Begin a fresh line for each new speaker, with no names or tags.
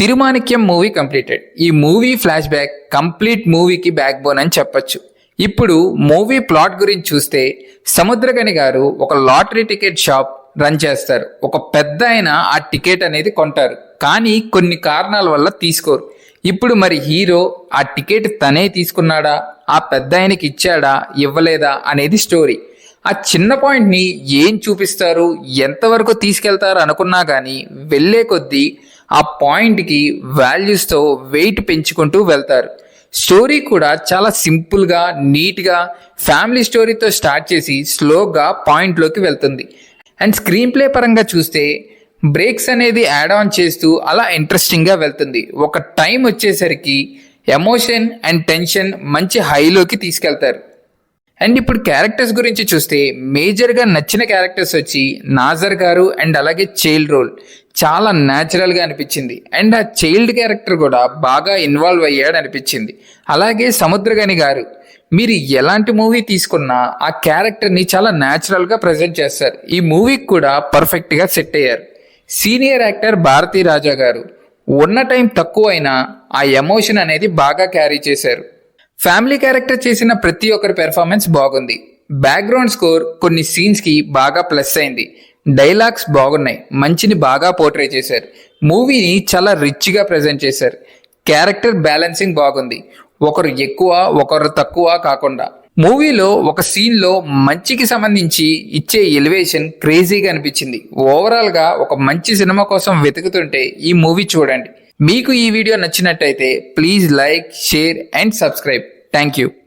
తిరుమాణిక్యం movie completed. ఈ movie flash back complete మూవీకి back bone అని చెప్పొచ్చు. ఇప్పుడు మూవీ ప్లాట్ గురించి చూస్తే సముద్రగని గారు ఒక లాటరీ టికెట్ షాప్ రన్ చేస్తారు. ఒక పెద్ద ఆయన ఆ టికెట్ అనేది కొంటారు, కానీ కొన్ని కారణాల వల్ల తీసుకోరు. ఇప్పుడు మరి హీరో ఆ టికెట్ తనే తీసుకున్నాడా, ఆ పెద్ద ఆయనకి ఇచ్చాడా, ఇవ్వలేదా అనేది స్టోరీ. ఆ చిన్న పాయింట్ని ఏం చూపిస్తారు, ఎంతవరకు తీసుకెళ్తారు అనుకున్నా కానీ వెళ్ళే కొద్దీ ఆ పాయింట్కి వాల్యూస్తో వెయిట్ పెంచుకుంటూ వెళ్తారు. స్టోరీ కూడా చాలా సింపుల్గా, నీట్గా ఫ్యామిలీ స్టోరీతో స్టార్ట్ చేసి స్లోగా పాయింట్లోకి వెళ్తుంది. అండ్ స్క్రీన్ ప్లే పరంగా చూస్తే బ్రేక్స్ అనేది యాడ్ ఆన్ చేస్తూ అలా ఇంట్రెస్టింగ్గా వెళ్తుంది. ఒక టైం వచ్చేసరికి ఎమోషన్ అండ్ టెన్షన్ మంచి హైలోకి తీసుకెళ్తారు. అండ్ ఇప్పుడు క్యారెక్టర్స్ గురించి చూస్తే మేజర్గా నచ్చిన క్యారెక్టర్స్ వచ్చి నాజర్ గారు అండ్ అలాగే చైల్డ్ రోల్ చాలా న్యాచురల్గా అనిపించింది. అండ్ ఆ చైల్డ్ క్యారెక్టర్ కూడా బాగా ఇన్వాల్వ్ అయ్యాడు అనిపించింది. అలాగే సముద్రగని గారు మీరు ఎలాంటి మూవీ తీసుకున్నా ఆ క్యారెక్టర్ని చాలా న్యాచురల్గా ప్రజెంట్ చేస్తారు. ఈ మూవీకి కూడా పర్ఫెక్ట్గా సెట్ అయ్యారు. సీనియర్ యాక్టర్ భారతీ రాజా గారు ఉన్న టైం తక్కువైనా ఆ ఎమోషన్ అనేది బాగా క్యారీ చేశారు. ఫ్యామిలీ క్యారెక్టర్ చేసిన ప్రతి ఒక్కరి పెర్ఫార్మెన్స్ బాగుంది. బ్యాక్గ్రౌండ్ స్కోర్ కొన్ని సీన్స్కి బాగా ప్లస్ అయింది. డైలాగ్స్ బాగున్నాయి, మంచిని బాగా పోర్ట్రే చేశారు. మూవీని చాలా రిచ్గా ప్రజెంట్ చేశారు. క్యారెక్టర్ బ్యాలెన్సింగ్ బాగుంది, ఒకరు ఎక్కువ ఒకరు తక్కువ కాకుండా. మూవీలో ఒక సీన్లో మంచికి సంబంధించి ఇచ్చే ఎలివేషన్ క్రేజీగా అనిపించింది. ఓవరాల్గా ఒక మంచి సినిమా కోసం వెతుకుతుంటే ఈ మూవీ చూడండి. మీకు ఈ వీడియో నచ్చినట్టయితే please like, share and subscribe. Thank you.